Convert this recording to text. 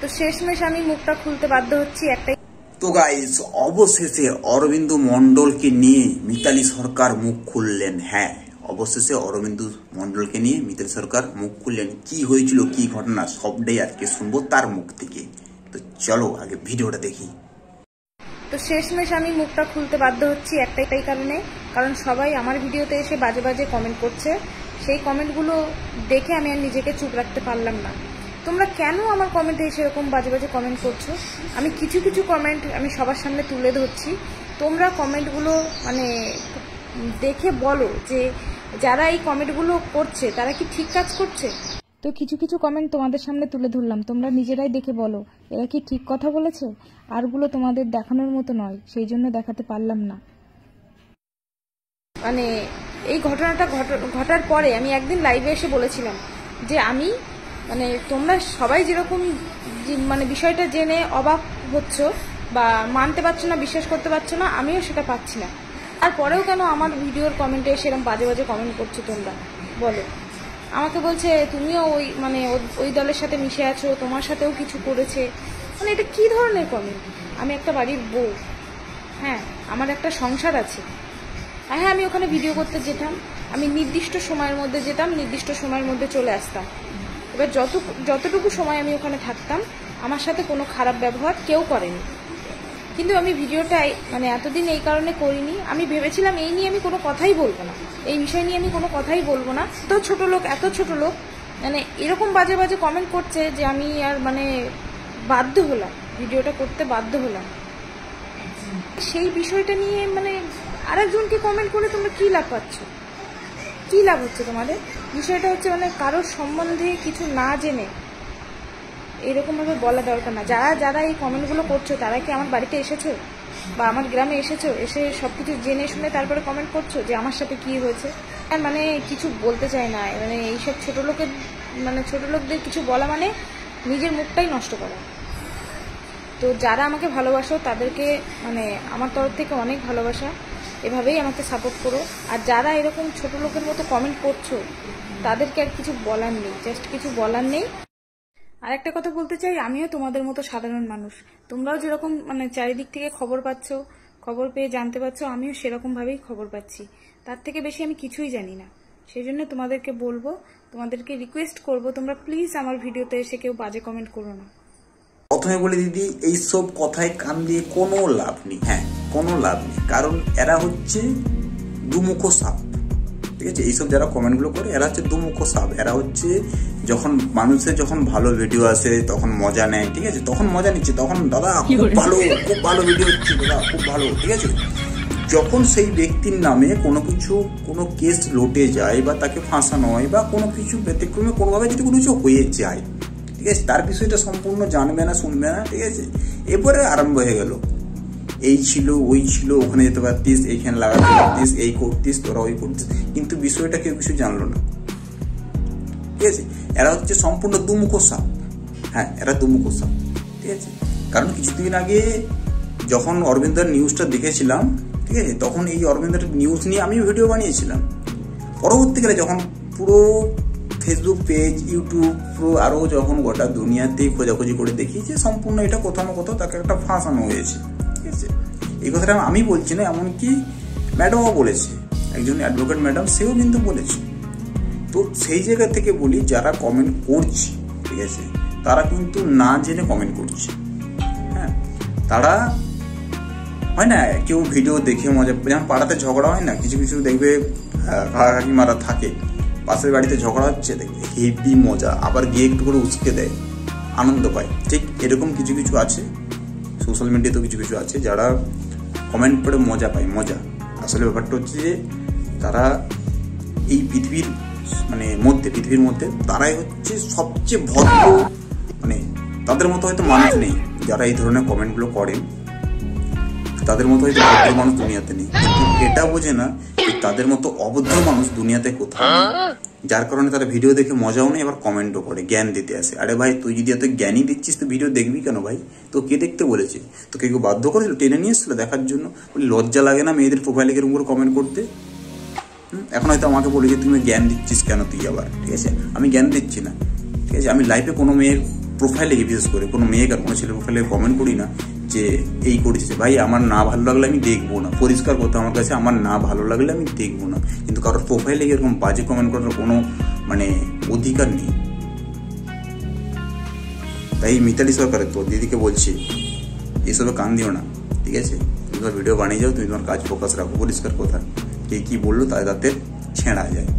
তো শেষমেশ আমি মুখটা খুলতে বাধ্য হচ্ছি একটাই। তো গাইস, অবশেষে অরবিন্দু মন্ডলকে নিয়ে মিতালি সরকার মুখ খুললেন। হ্যাঁ, অবশেষে অরবিন্দু মন্ডলকে নিয়ে মিতালি সরকার মুখ খুললেন। কি হয়েছিল, কি ঘটনা, সবটাই আজকে শুনবো তার মুখ থেকে। তো চলো আগে ভিডিওটা দেখি। তো শেষমেশ আমি মুখটা খুলতে বাধ্য হচ্ছি একটাই কারণে, কারণ সবাই আমার ভিডিওতে এসে বাজে বাজে কমেন্ট করছে। সেই কমেন্টগুলো দেখে আমি আর নিজেকে চুপ রাখতে পারলাম না। তোমরা কেন আমার কমেন্টে এসে এরকম বাজে বাজে কমেন্ট করছো? আমি কিছু কিছু কমেন্ট আমি সবার সামনে তুলে ধরছি। তোমরা কমেন্টগুলো দেখে বলো যে যারা এই কমেন্টগুলো করছে তারা কি ঠিক কাজ করছে। তো কিছু কিছু কমেন্ট তোমাদের সামনে তুলে ধরলাম, তোমরা নিজেরাই দেখে বলো এরা কি ঠিক কথা বলেছে। আরগুলো তোমাদের দেখানোর মতো নয়, সেই জন্য দেখাতে পারলাম না। এই ঘটনাটা ঘটার পরে আমি একদিন লাইভে এসে বলেছিলাম যে আমি তোমরা সবাই যেরকম বিষয়টা জেনে অবাক হচ্ছ বা মানতে পারছো না, বিশ্বাস করতে পারছো না, আমিও সেটা পাচ্ছি না। তারপরেও কেন আমার ভিডিওর কমেন্টে এসে এরকম বাজে বাজে কমেন্ট করছো তোমরা বলো। আমাকে বলছে তুমিও ওই দলের সাথে মিশে আছো, তোমার সাথেও কিছু করেছে। এটা কি ধরনের কমেন্ট? আমি একটা বাড়ির বউ, হ্যাঁ, আমার একটা সংসার আছে। হ্যাঁ, আমি ওখানে ভিডিও করতে যেতাম, আমি নির্দিষ্ট সময়ের মধ্যে যেতাম, নির্দিষ্ট সময়ের মধ্যে চলে আসতাম। এবার যতটুকু সময় আমি ওখানে থাকতাম আমার সাথে কোনো খারাপ ব্যবহার কেউ করেনি। কিন্তু আমি ভিডিওটা এতদিন এই কারণে করিনি, আমি ভেবেছিলাম এই নিয়ে আমি কোনো কথাই বলবো না, এই বিষয় নিয়ে আমি কোনো কথাই বলবো না। এত ছোট লোক এরকম বাজে বাজে কমেন্ট করছে যে আমি আর বাধ্য হলাম, ভিডিওটা করতে বাধ্য হলাম। সেই বিষয়টা নিয়ে আরেকজনকে কমেন্ট করে তোমরা কি লাভ পাচ্ছ? কি লাভ হচ্ছে তোমাদের? বিষয়টা হচ্ছে কারোর সম্বন্ধে কিছু না জেনে এরকমভাবে বলা দরকার না। যারা এই কমেন্টগুলো করছো তারা কি আমার বাড়িতে এসেছো বা আমার গ্রামে এসেছো, এসে সবকিছু জেনে শুনে তারপরে কমেন্ট করছো যে আমার সাথে কি হয়েছে? কিছু বলতে চাই না, এইসব ছোট লোকদের কিছু বলা নিজের মুখটাই নষ্ট করা। তো যারা আমাকে ভালোবাসো তাদেরকে আমার তরফ থেকে অনেক ভালোবাসা, এভাবেই আমাকে সাপোর্ট করো। আর যারা এরকম ছোট লোকের মতো কমেন্ট করছো তাদেরকে আর কিছু বলার নেই, জাস্ট কিছু বলার নেই। আর একটা কথা বলতে চাই, আমিও তোমাদের মতো সাধারণ মানুষ। তোমরাও যেরকম চারিদিক থেকে খবর পাচ্ছ, খবর পেয়ে জানতে পারছো, আমিও সেরকম ভাবেই খবর পাচ্ছি। তার থেকে বেশি আমি কিছুই জানি না। সেই জন্য তোমাদেরকে বলবো, তোমাদেরকে রিকোয়েস্ট করবো, তোমরা প্লিজ আমার ভিডিওতে এসে কেউ বাজে কমেন্ট করো না। প্রথমে বলে দিদি, এইসব কথায় কান দিয়ে কোনো লাভ নেই। হ্যাঁ, কোনো লাভ নেই, কারণ এরা হচ্ছে দুমুখ সাপ। ঠিক আছে, এইসব যারা কমেন্টগুলো করে এরা হচ্ছে দুমুখ সাপ। এরা হচ্ছে মানুষের যখন ভালো ভিডিও আসে তখন মজা নেয়, ঠিক আছে, তখন মজা নিচ্ছে, তখন দাদা খুব ভালো ভিডিও হচ্ছে, দাদা খুব ভালো, ঠিক আছে। যখন সেই ব্যক্তির নামে কোনো কেস লোটে যায় বা তাকে ফাঁসানো হয় বা কোনো কিছু ব্যতিক্রমে কোনোভাবে যদি কোনো কিছু হয়ে যায়, ঠিক আছে, তার বিষয়টা সম্পূর্ণ জানবে না, শুনবে না, ঠিক আছে। এরপরে আরম্ভ হয়ে গেল, এই ছিল, ওই ছিল, ওখানে যেতে পারতিস, এইখানে লাগাতে পারতিস, এই করতিস, তোরা ওই করতিস, কিন্তু বিষয়টা কেউ কিছু জানলো না, ঠিক আছে। এরা হচ্ছে সম্পূর্ণ দুমুখ সাপ। হ্যাঁ, এরা দুমুখ সাপ, ঠিক আছে। কারণ কিছুদিন আগে যখন অরবিন্দর নিউজটা দেখেছিলাম, ঠিক আছে, তখন এই অরবিন্দর নিউজ নিয়ে আমি ভিডিও বানিয়েছিলাম। পরবর্তীকালে যখন পুরো ফেসবুক পেজ, ইউটিউব, পুরো আরও যখন গোটা দুনিয়াতে খোঁজাখুঁজি করে দেখি যে সম্পূর্ণ এটা কোথাও না কোথাও তাকে একটা ফাঁসানো হয়েছে, ঠিক আছে। এই কথাটা আমি বলছি না, এমনকি ম্যাডামও বলেছে, একজন অ্যাডভোকেট ম্যাডাম, সেও কিন্তু বলেছে। তো সেই জায়গা থেকে বলি, যারা কমেন্ট করছে, ঠিক আছে, তারা কিন্তু না জেনে কমেন্ট করছে। হ্যাঁ, তারা হয় না, কেউ ভিডিও দেখে মজা, যেমন পাড়াতে ঝগড়া হয় না, কিছু দেখবে কাকিমারা থাকে, পাশের বাড়িতে ঝগড়া হচ্ছে, দেখবে হেভি মজা, আবার গিয়ে একটু করে উস্কে দেয়, আনন্দ পায়। ঠিক এরকম কিছু আছে সোশ্যাল মিডিয়াতেও, কিছু আছে যারা কমেন্ট করে মজা পায়, মজা। আসলে ব্যাপারটা হচ্ছে যে তারা এই পৃথিবীর মধ্যে তারাই হচ্ছে সবচেয়ে ভদ্র, তাদের মতো হয়তো মানুষ নেই যারা এই ধরনের কমেন্টগুলো করেন, তাদের মতো হয়তো ভদ্র মানুষ দুনিয়াতে নেই। কিন্তু এটা বোঝে না তাদের মতো অভদ্র মানুষ দুনিয়াতে কোথাও নেই, যার কারণে তারা ভিডিও দেখে মজাও নেই, আবার কমেন্টও করে, জ্ঞান দিতে আসে। আরে ভাই, তুই যদি এত জ্ঞানই দিচ্ছিস তো ভিডিও দেখবি কেন ভাই? তো কে দেখতে বলেছে? তো কেউ বাধ্য করেছিল, টেনে নিয়ে এসেছিল দেখার জন্য? লজ্জা লাগে না মেয়েদের প্রোফাইলে এরকম করে কমেন্ট করতে? এখন হয়তো আমাকে বলে যে তুমি জ্ঞান দিচ্ছিস কেন তুই আবার, ঠিক আছে। আমি জ্ঞান দিচ্ছি না, ঠিক আছে। আমি লাইফে কোনো মেয়ের প্রোফাইলে গিয়ে, বিশেষ করে কোনো মেয়েকে আর কোনো ছেলের প্রোফাইলে কমেন্ট করি না যে এই করেছে। ভাই আমার না ভালো লাগলে আমি দেখবো না, পরিষ্কার কথা আমার কাছে, আমার না ভালো লাগলে আমি দেখবো না। কিন্তু কারোর প্রোফাইলে এরকম বাজে কমেন্ট করার কোনো মানে অধিকার নেই। তাই মিতালি সরকারের তোর দিদিকে বলছি, এইসবে কান দিও না, ঠিক আছে? তুমি তোমার ভিডিও বানিয়ে যাও, তুমি তোমার কাজ ফোকাস রাখো, পরিষ্কার কথা। কে কী বললো তাতে ছেঁড়া যায়।